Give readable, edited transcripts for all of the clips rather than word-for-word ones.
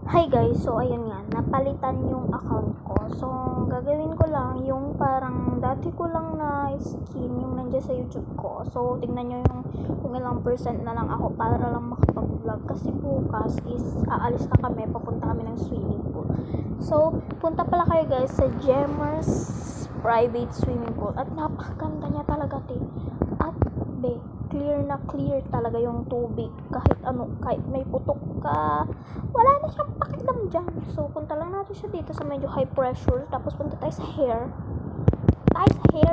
Hi guys, so ayun nga, napalitan yung account ko. So, gagawin ko lang yung parang dati ko lang na skin yung nandiyan sa YouTube ko. So, tingnan nyo yung kung ilang percent na lang ako para lang makapag-vlog. Kasi bukas is aalis na kami, papunta kami ng swimming pool. So, punta pala kayo guys sa Gemmer's private swimming pool. At napakaganda niya talaga, At clear na clear talaga yung tubig. Kahit may putok ka, wala na siyang pakialam dyan. So, punta lang natin siya dito sa medyo high pressure. Tapos, punta tayo sa hair.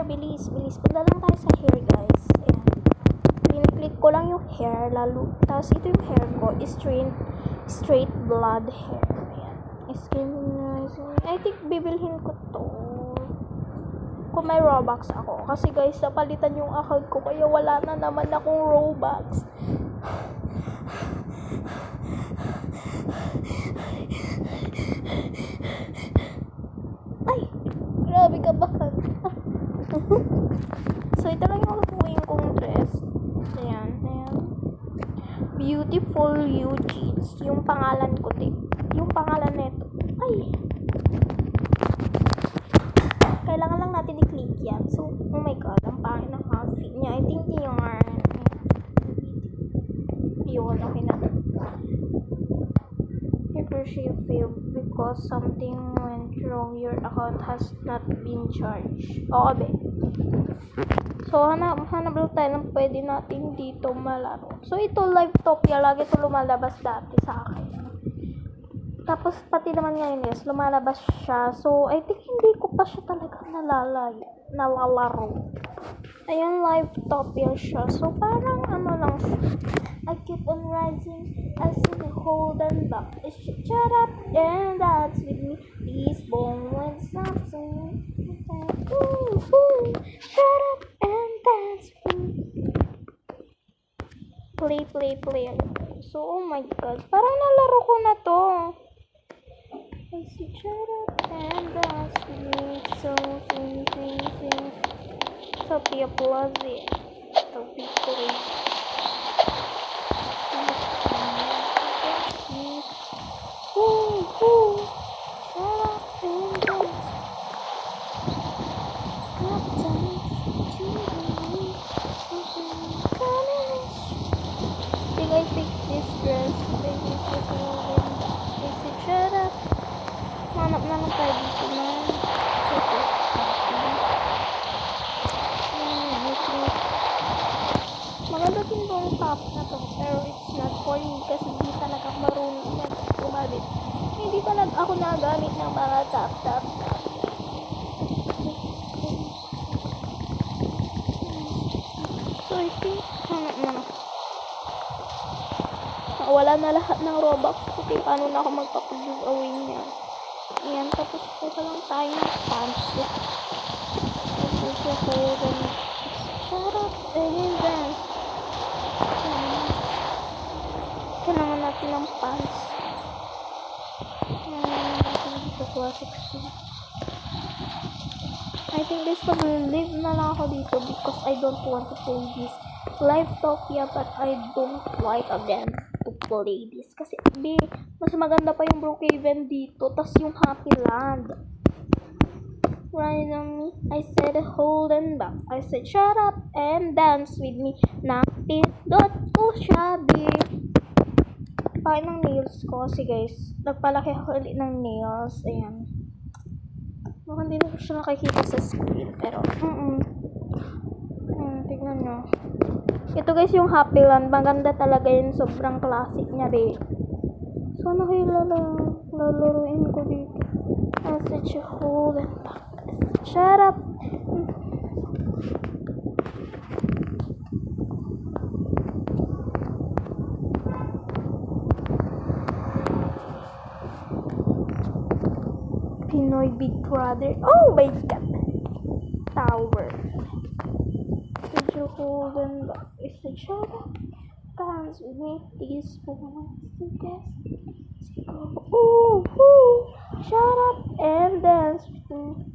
Bilis. Punta lang tayo sa hair, guys. Ayan. Piniklik ko lang yung hair, lalo. Tapos, ito yung hair ko. Straight blood hair. Ayan. I think, bibilhin ko to. Kung may Robux ako. Kasi, guys, napalitan yung account ko. Kaya, wala na naman akong Robux. Ay, grabe ka ba? So, ito lang yung kukuhin kong dress. Ayan. Beautiful You Jeans. Yung pangalan ko, yung pangalan nito. Ay. Kailangan lang natin i-click yan. So, oh my god, ang pangit ng outfit niya. I think yung yun, okay na. She failed because something went wrong. Your account has not been charged. Okay. So, hanap lang tayo ng pwede natin dito malaro. So, ito, Livetopia. Lagi ito lumalabas dati sa akin. Tapos, pati naman ngayon, yes, lumalabas siya. So, I think hindi ko pa siya talaga nalalaro. Ayun, Livetopia siya. So, parang lang siya. I keep on rising, I see the hold and back. Shut up and dance with me. These bones not so. Shut up and dance with me. Play. So, oh my god, parang nalaro ko na to. I see, shut up and dance with me. So, sing. Sophia Plaza. Sophia Plaza. I pick this dress. Baby, shut up. Manap na lang tayo dito na. Maganda din tong top na to. Pero it's not for me kasi hindi talaga marunong na gumamit. Hindi talaga ako nagamit ng mga top. So, I think, wala na lahat ng Robux kasi paano na ako magpapag-giveaway niya. Ayan, tapos punta lang tayo ng pants. Shut up and dance. Kailangan natin ng pants. Ito classic suit. I think this one, leave na lang ako dito because I don't want to play this Livetopia, but I don't like again to play this. Kasi, mas maganda pa yung Brookhaven dito, tas yung Happy Land. Right on me, I said hold and back. I said shut up and dance with me. Napindot ko shabby. Pakit ng nails ko. Kasi guys, nagpalaki ako ulit ng nails. Ayan. Mukhang hindi na ko siya nakikita sa screen. Pero, tignan nyo. Ito guys yung Happy Land. Maganda talaga yun. Sobrang classic niya, So, ano kayo lalaruin ko dito? I said you hold and back. Shut up. Pinoy Big Brother. Oh my god. Tower. Did you hold and back? I said shut up. Dance with me. These bones. Yes. Shut up and dance with me.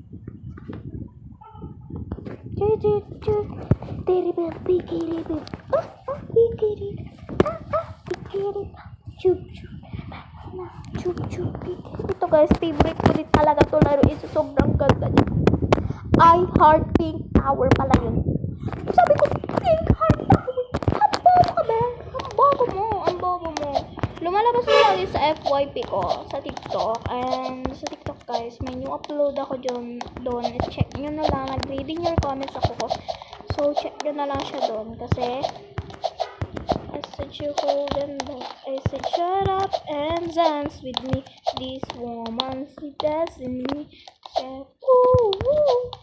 Big Ito guys, favorite ko din talaga to laro. Isa sobrang ganda niya. I Heart Pink Tower pala yun. Sabi ko, Pink Heart Tower. Ang bobo ka ba? Ang bobo mo. Lumalabas na lagi sa FYP ko, sa TikTok. And sa TikTok guys, may new upload ako doon. Check nyo na lang. Nag-reading your comments ako. So, check nyo na lang siya doon. Kasi, I said you hold and back. I said shut up and dance with me. This woman, she dancing me. Said, woo, woo.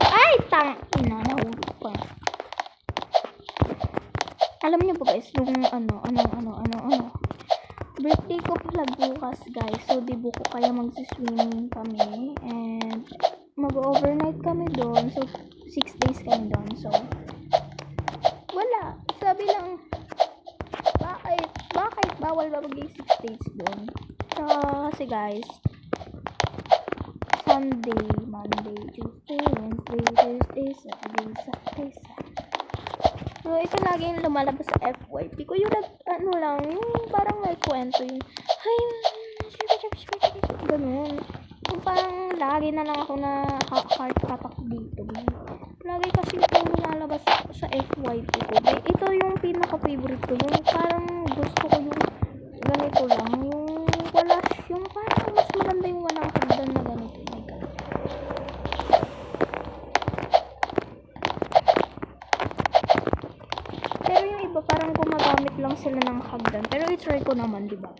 Ay, ina, nahulog pa. Alam niyo ba guys, yung birthday ko pala bukas guys. So, di buko kaya magsiswimming kami. And, mag-overnight kami doon. So, 6 days kami doon. So, wala. Sabi lang, bakit bawal ba mag 6 days doon? Kasi guys, Sunday, Monday, Tuesday, Wednesday, Thursday, Saturday, Sunday. So, ito lagi yung lumalabas sa FYP ko. Yung yung parang may kwento yung, ganun. Yung parang lagi na lang ako na heart attack dito. Lagi kasi ito lumalabas sa FYP ko. Ito yung pinaka-favorite ko. Yung parang gusto ko yung ganito lang. Yung parang mas maganda yung walang hagdan na ganito. My God. Pero yung iba parang gumagamit lang sila ng hagdan. Pero i-try ko naman, diba?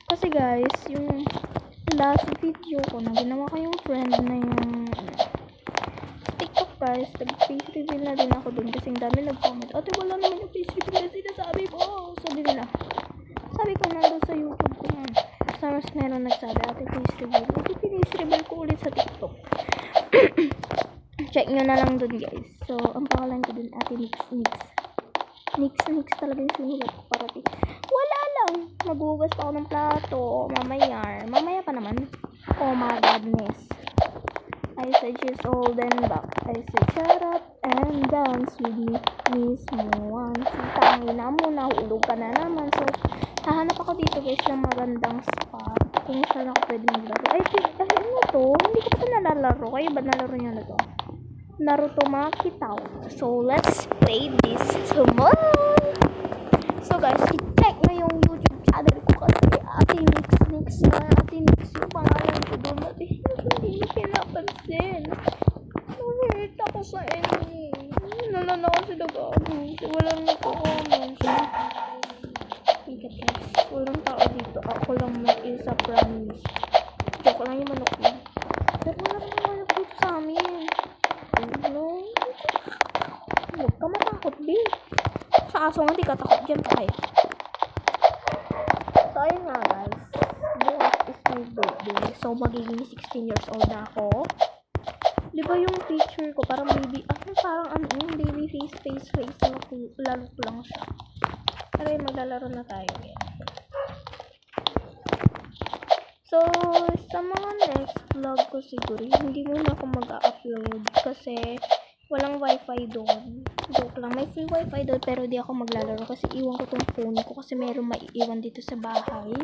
Kasi guys, yung last video ko na ginawa ko yung trend na yung TikTok guys, nag-face reveal na din ako dun kasi ang dami nag-comment. Ate, wala naman yung face reveal na sinasabi ko. Sabi nila. Sabi ko nandun sa YouTube ko yan. Mas meron nagsabi, ate, face reveal. Ate, face reveal ko ulit sa TikTok. Check nyo na lang dun guys. So, ang pangalan ko dun, ate Nix talaga yung sinulat ko parati. Wala lang. Maghugas pa ako ng plato. Mamaya pa naman. Oh my godness. I said she's old and back. I said shut up and dance with me. Miss mo. Tangin na mo. Nahulog ka na naman. So, hahanap ako dito guys ng magandang spot. Kung saan ako pwede maglaro. Ay, ano to? Hindi ko pa nalalaro. Kayo ba nalaro nyo na to? Naruto Makitaw. So, let's play this tomorrow. So, guys, i-check na yung YouTube channel ko kasi Ate Nix na. Ate Nix yung pangalan ko doon. Ate, hindi nyo pinapansin. Nahit ako sa inyo. Nalala kasi nag-ago. Walang nag-comment. Ikat guys. Walang tao dito. Ako lang mag-isa, promise. Joke lang yung manok niya. Pero wala naman manok dito sa amin. No. Huwag ka matakot, B. Sa aso nga, di ka takot dyan, tayo. So, ayun nga, guys. Bukas is my birthday. So, magiging 16 years old na ako. Di ba yung picture ko, parang baby, parang yung baby face. Lalo ko lang siya. Pero maglalaro na tayo. Yan. So, sa mga next vlog ko siguro, hindi muna ako mag-upload kasi walang wifi doon. Joke lang, may free wifi doon pero di ako maglalaro kasi iwan ko tong phone ko kasi meron maiiwan dito sa bahay.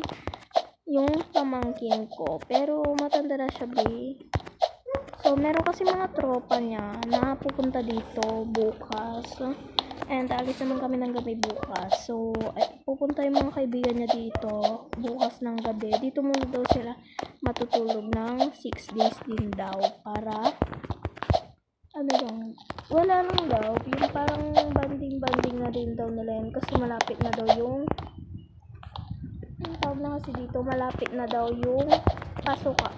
Yung pamangkin ko, pero matanda na siya, be. So, meron kasi mga tropa niya na pupunta dito bukas. And alis naman kami ng gabi bukas. So, pupunta yung mga kaibigan niya dito bukas ng gabi. Dito muna daw sila matutulog ng 6 days din daw. Para, wala lang daw. Yung parang banding na din daw nila yun. Kasi malapit na daw yung tawag na kasi dito, malapit na daw yung pasukan.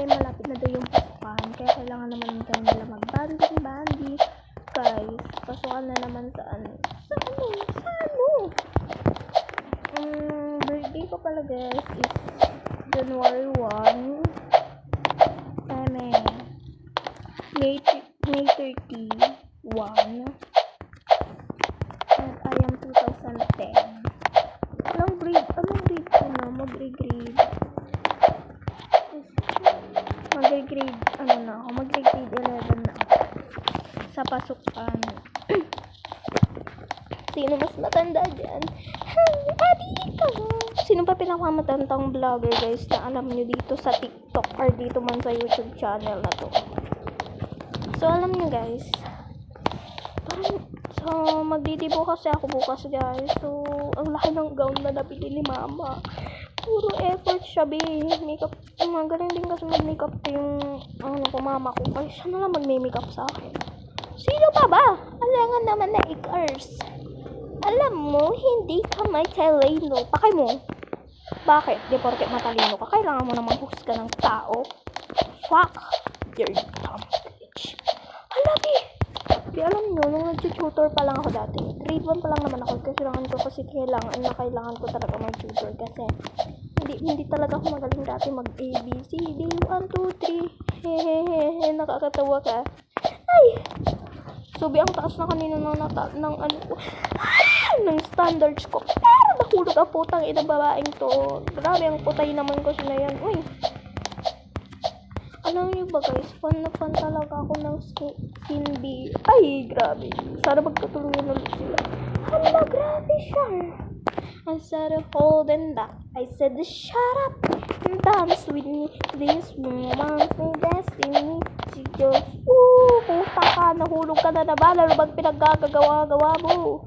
Malapit na daw yung pasukan. Kaya kailangan naman daw nila mag-banding. Guys, pasukan na naman sa ano. Birthday ko pala guys is January 1. May 31. And I am 2010. Anong grade ko na? Mag-grade 11 na ako. Sa pasukan. Sino mas matanda? matanda dyan. Dito. Sino pa pinakamatandang vlogger guys na alam nyo dito sa TikTok or dito man sa YouTube channel na to? So alam nyo guys, so magdidibo kasi ako bukas guys. So ang laki ng gown na nabili ni mama. Puro effort siya, makeup. Magaling din kasi mag-makeup yung ko, mama ko. Kaya siya na lang mag-makeup sa akin. Sino pa ba? Alangan naman na ikars. Alam mo, hindi ka may talino. Pakay mo. Bakit? Di porket matalino ka, kailangan mo naman husga ng tao. Fuck. You're dumb bitch. Alabi. Di alam nyo, nung nag-tutor pa lang ako dati. Grade 1 pa lang naman ako. Kasi kailangan ko talaga mag-tutor. Kasi hindi talaga ako magaling dati mag-ABCD 1, 2, 3 hehehe, nakakatawa ka. Ay, subi ang taas na kanina ng standards ko, pero nahulog ang putang inang babaeng to. Grabe ang putay naman kasi na yan. Uy, alam niyo ba guys, fan na fan talaga ako ng Skin B. Ay, grabe, sana magkatulungan ulit sila. Hala, grabe siya. I said holding back. I said shut up and dance with me. This woman's my destiny. She goes, puta ka, nahulog ka na naman. Ano bang pinaggagawa mo?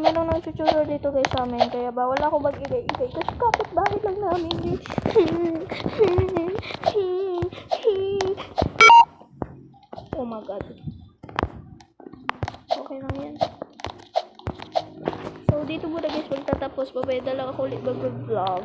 Meron ng tutorial dito guys sa amin, kaya bawal ako mag-igay-igay kasi kapit-bahay lang namin. Oh my god. Okay lang yan. So, dito muna guys magtatapos. Babay na lang ako ulit mag-vlog.